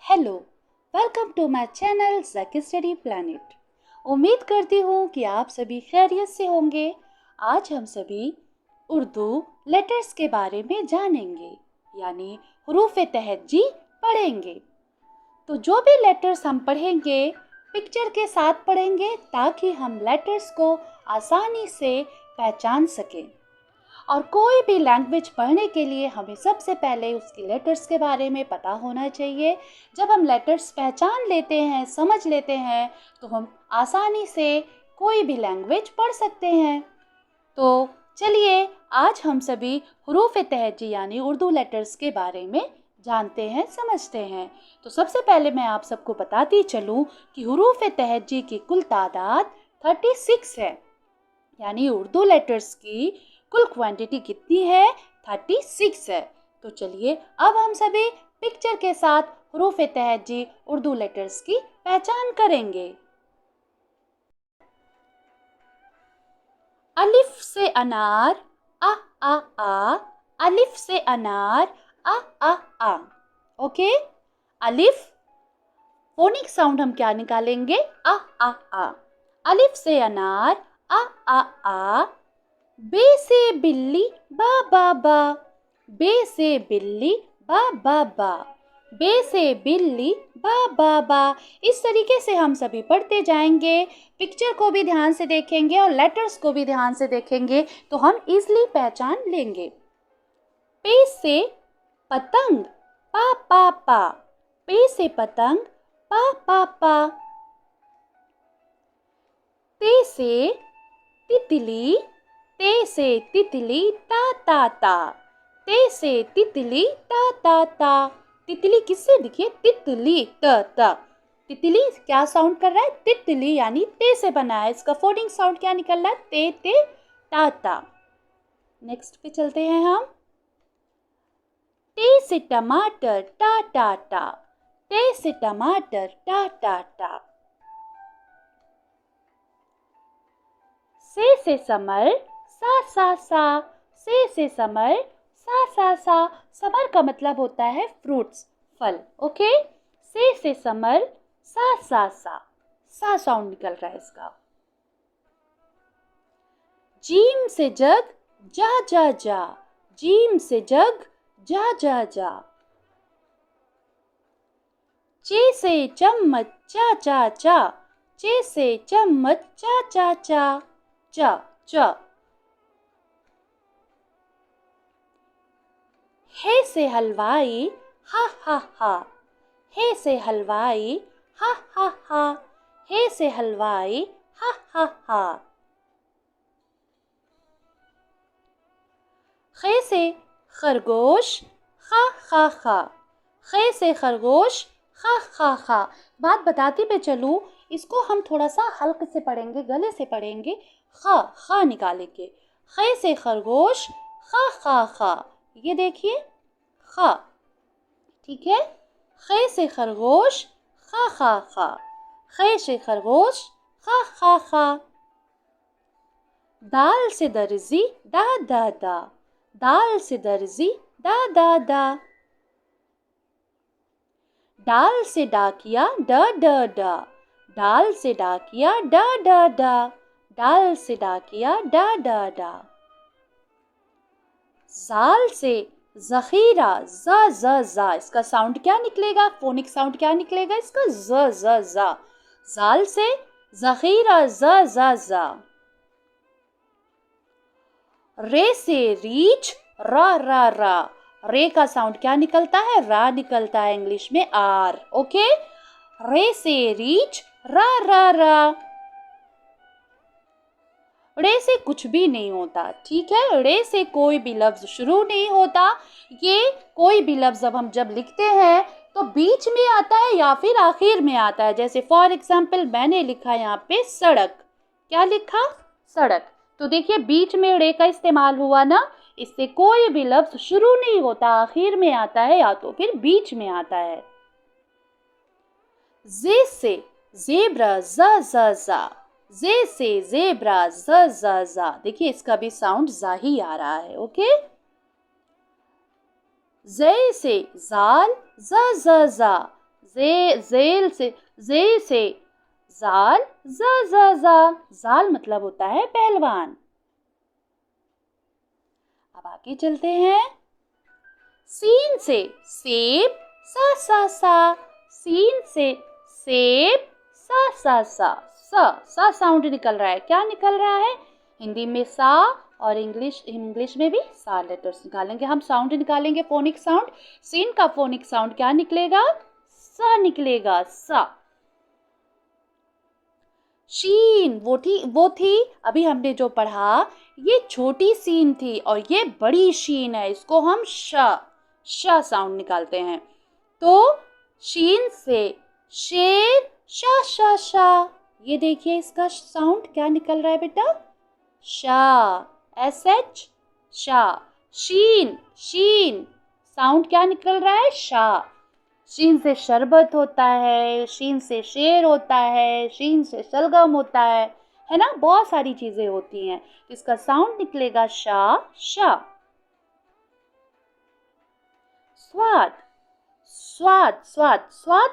Hello, welcome to my channel Zaki study planet. उम्मीद करती हूँ कि आप सभी खैरियत से होंगे। आज हम सभी उर्दू लेटर्स के बारे में जानेंगे, यानी हुरूफ तहज्जी पढ़ेंगे। तो जो भी लेटर्स हम पढ़ेंगे पिक्चर के साथ पढ़ेंगे ताकि हम लेटर्स को आसानी से पहचान सकें। और कोई भी लैंग्वेज पढ़ने के लिए हमें सबसे पहले उसकी लेटर्स के बारे में पता होना चाहिए। जब हम लेटर्स पहचान लेते हैं, समझ लेते हैं, तो हम आसानी से कोई भी लैंग्वेज पढ़ सकते हैं। तो चलिए आज हम सभी हुरूफ तहज्जी यानी उर्दू लेटर्स के बारे में जानते हैं, समझते हैं। तो सबसे पहले मैं आप सबको बताती चलूँ कि हुरूफ तहज्जी की कुल तादाद 36 है, यानी उर्दू लेटर्स की कुल क्वांटिटी कितनी है? 36 है। तो चलिए अब हम सभी पिक्चर के साथ हुरूफ तहज्जी उर्दू लेटर्स की पहचान करेंगे। अलिफ से अनार आ आ आ, अलिफ से अनार आ आ आ। ओके, अलिफ फोनिक साउंड हम क्या निकालेंगे? आ आ आ। अलिफ से अनार आ आ आ। बे से बिल्ली बा बा बा, बे से बिल्ली बा बा बा, बे से बिल्ली बा बा बा। इस तरीके से हम सभी पढ़ते जाएंगे। पिक्चर को भी ध्यान से देखेंगे और लेटर्स को भी ध्यान से देखेंगे तो हम इजीली पहचान लेंगे। पे से पतंग पा पा पा, पे से पतंग पा पा पा। ते से तितली, ते से तितली ता ता ता, ते से तितली ता ता ता। तितली किससे दिखिए? तितली त ता। तितली क्या साउंड कर रहा है? तितली यानी ते से बना है। इसका फोनिक साउंड क्या निकल रहा है? ते ते ता ता। नेक्स्ट पे चलते हैं हम। ते से टमाटर टा टा टा, ते से टमाटर टा टा टा। से समर सा सा सा, से समर सा सा सा। समर का मतलब होता है फ्रूट्स, फल। ओके, से समर सा सा सा साउंड निकल रहा है इसका। जीम से जग जा जा जा, जीम से जग जा जा जा। चे से चम्मच चा चा चा, चे से चम्मच चा चा चा चा चा। हे से हलवाई हा हा हा, हे से हलवाई हा हा हा, हे से हलवाई हा हा हा। खे से खरगोश खा खा खा, खे से खरगोश खा खा खा। बात बताती मैं चलूँ, इसको हम थोड़ा सा हल्के से पढ़ेंगे, गले से पढ़ेंगे। खा निकालेंगे। खे से खरगोश खा खा खा। ये देखिए खा, ठीक है। खे से खरगोश खा खा खा, खे से खरगोश खा खा खा। दाल से दर्जी दा दा दा, दाल से दर्जी दा दा दा। डाल से डाकिया ड ड ड, डाल से डाकिया ड ड ड, डाल से डाकिया ड ड ड। जाल से जखीरा ज ज ज। इसका साउंड क्या निकलेगा? फोनिक साउंड क्या निकलेगा इसका? ज ज ज। जाल से जखीरा ज ज ज। रे से रीछ रा रा रा, रे का साउंड क्या निकलता है? रा निकलता है इंग्लिश में आर। ओके, रे से रीछ रा रा रा। रे से कुछ भी नहीं होता, ठीक है। रे से कोई भी लफ्ज शुरू नहीं होता। ये कोई भी लफ्ज जब लिखते हैं तो बीच में आता है या फिर आखिर में आता है। जैसे फॉर एग्जाम्पल मैंने लिखा यहाँ पे सड़क, क्या लिखा? सड़क। तो देखिए बीच में रे का इस्तेमाल हुआ ना। इससे कोई भी लफ्ज शुरू नहीं होता, आखिर में आता है या तो फिर बीच में आता है। जे से जेब्रा ज ज ज, जे से जेब्रा ज ज ज। देखिए इसका भी साउंड जा ही आ रहा है। ओके, जे से जाल ज ज ज, जेल से, जे से जाल, जा। जाल मतलब होता है पहलवान। अब आगे चलते हैं। सीन से सेब, सा। सीन से सेब, सा साउंड निकल रहा है। क्या निकल रहा है? हिंदी में सा और इंग्लिश में भी सा लेटर्स निकालेंगे। हम साउंड निकालेंगे, फोनिक साउंड। सीन का फोनिक साउंड क्या निकलेगा? सा निकलेगा, सा। शीन वो थी अभी हमने जो पढ़ा, ये छोटी सीन थी और ये बड़ी शीन है। इसको हम श साउंड निकालते हैं। तो शीन से शेर, शा। ये देखिए इसका साउंड क्या निकल रहा है बेटा? शा, SH, शा। शीन साउंड क्या निकल रहा है? शा। शीन से शरबत होता है, शीन से शेर होता है, शीन से शलगम होता है ना? बहुत सारी चीजें होती हैं। इसका साउंड निकलेगा शा। स्वाद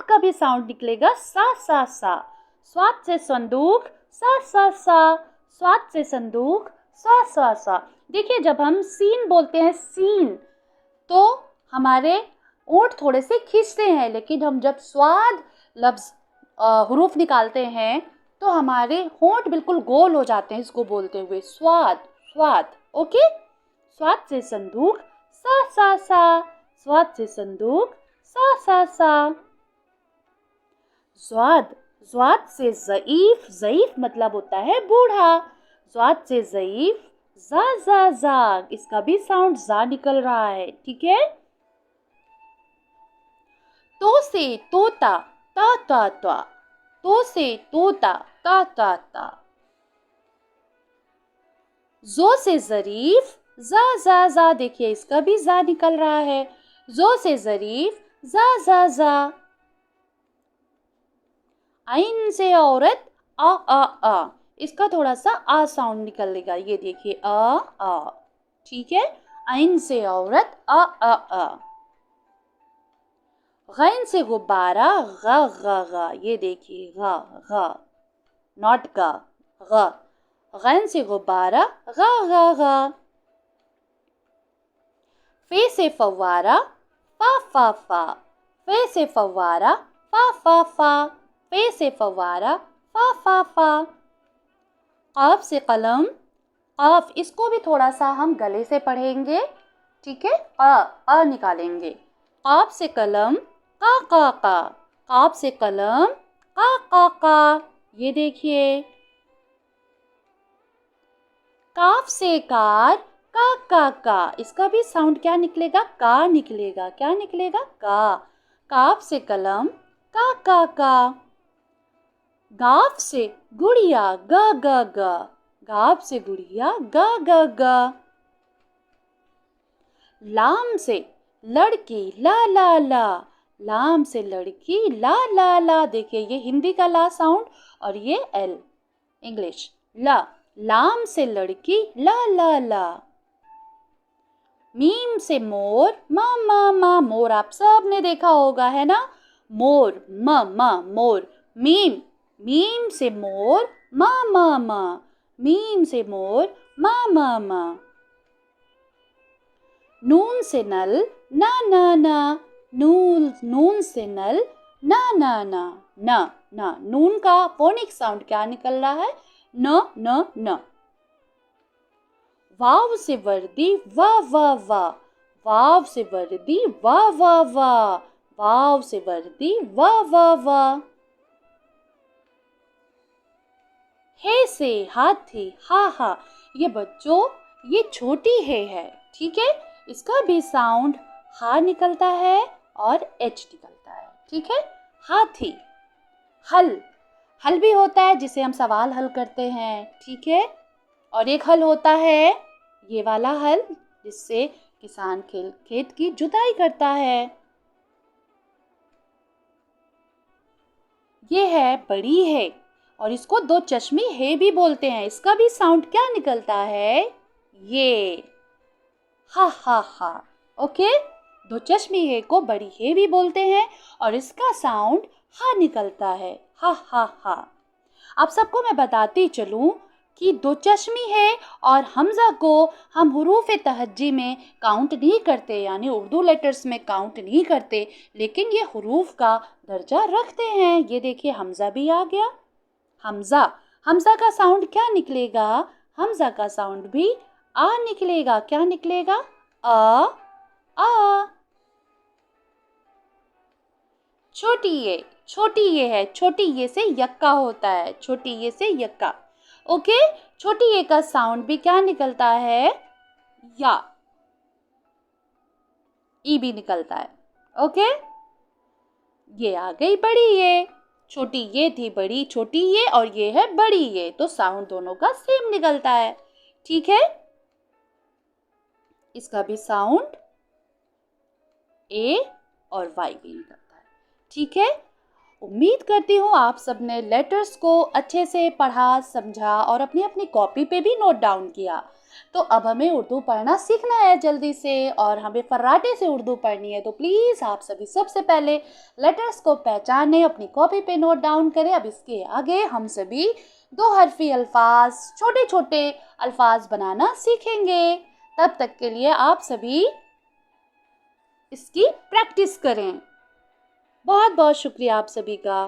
का भी साउंड निकलेगा सा। स्वाद से संदूक, सा। स्वाद से संदूक, सा। देखिए जब हम सीन बोलते हैं, सीन, तो हमारे ओंठ थोड़े से खींचते हैं, लेकिन हम जब स्वाद लफ्ज हुरूफ निकालते हैं तो हमारे होंठ बिल्कुल गोल हो जाते हैं इसको बोलते हुए। स्वाद। ओके। स्वाद से संदूक, सा। स्वाद से संदूक, सा। ज्वाद से ज़ईफ मतलब होता है बूढ़ा। ज्वाद से ज़ईफ, जा। इसका भी साउंड जा निकल रहा है, ठीक है। तो से तोता, ता। तो से तोता, ता। जो से ज़रीफ, जा। देखिए इसका भी जा निकल रहा है। जो से ज़रीफ, जा। आइन से औरत, आ। इसका थोड़ा सा आ साउंड निकलेगा। ये देखिए आ, ठीक है। आइन से औरत, आ। गैन से गुब्बारा, गा। ये देखिए गा, नॉट गा, गा। गैन से गुब्बारा, गा। फे से फव्वारा, फा। फे से फव्वारा, फा। फे से फव्वारा, फा। काफ से कलम, काफ, इसको भी थोड़ा सा हम गले से पढ़ेंगे, ठीक है। आ निकालेंगे। काफ से कलम, का। काफ से कलम, का। ये देखिए। काफ से कार, का। इसका भी साउंड क्या निकलेगा? का निकलेगा। क्या निकलेगा? का। काफ से कलम, का। गाफ से गुड़िया, गा। गाफ से गुड़िया, गा। लाम से लड़की, ला। लाम से लड़की, ला। देखिए ये हिंदी का ला साउंड और ये एल इंग्लिश, ला। लाम से लड़की, ला। मीम से मोर, मा। मोर आप सब ने देखा होगा, है ना? मोर, मोर। मीम से मोर, मा। मीम से मोर, मा। नून से नल, ना। नून से नल, ना। नून का फोनिक साउंड क्या निकल रहा है? न। वाव से वर्दी, वा। वाव से वर्दी, वा। वाव से वर्दी, वा। हे से हाथी, हा। ये बच्चों, ये छोटी है, ठीक है। इसका भी साउंड हा निकलता है और एच निकलता है, ठीक है। हाथी। हल भी होता है जिसे हम सवाल हल करते हैं, ठीक है। और एक हल होता है ये वाला हल, जिससे किसान खेत की जुताई करता है। ये है बड़ी है और इसको दो चश्मे है भी बोलते हैं। इसका भी साउंड क्या निकलता है? ये हा। ओके। दो चश्मी है को बड़ी हे भी बोलते हैं और इसका साउंड हा निकलता है, हा हा हा। आप सबको मैं बताती चलूं कि दो चश्मी है और हमजा को हम हुरूफ तहज्जी में काउंट नहीं करते, यानी उर्दू लेटर्स में काउंट नहीं करते, लेकिन ये हुरूफ का दर्जा रखते हैं। ये देखिए हमजा भी आ गया। हमजा, हमजा का साउंड क्या निकलेगा? हमजा का साउंड भी आ निकलेगा। क्या निकलेगा? आ आ। छोटी ये, छोटी ये है, छोटी ये से यक्का होता है, छोटी ये से यक्का। ओके, छोटी ये का साउंड भी क्या निकलता है? या, ई भी निकलता है। ओके, ये आ गई बड़ी ये। छोटी ये थी बड़ी, छोटी ये और ये है बड़ी ये, तो साउंड दोनों का सेम निकलता है। ठीक है, इसका भी साउंड ए और वाई भी निकलता है। ठीक है, उम्मीद करती हूँ आप सबने लेटर्स को अच्छे से पढ़ा, समझा और अपनी अपनी कॉपी पे भी नोट डाउन किया। तो अब हमें उर्दू पढ़ना सीखना है जल्दी से, और हमें फर्राटे से उर्दू पढ़नी है। तो प्लीज़ आप सभी सबसे पहले लेटर्स को पहचाने, अपनी कॉपी पे नोट डाउन करें। अब इसके आगे हम सभी दो हरफी अल्फाज, छोटे छोटे अल्फाज बनाना सीखेंगे। तब तक के लिए आप सभी इसकी प्रैक्टिस करें। बहुत बहुत शुक्रिया आप सभी का।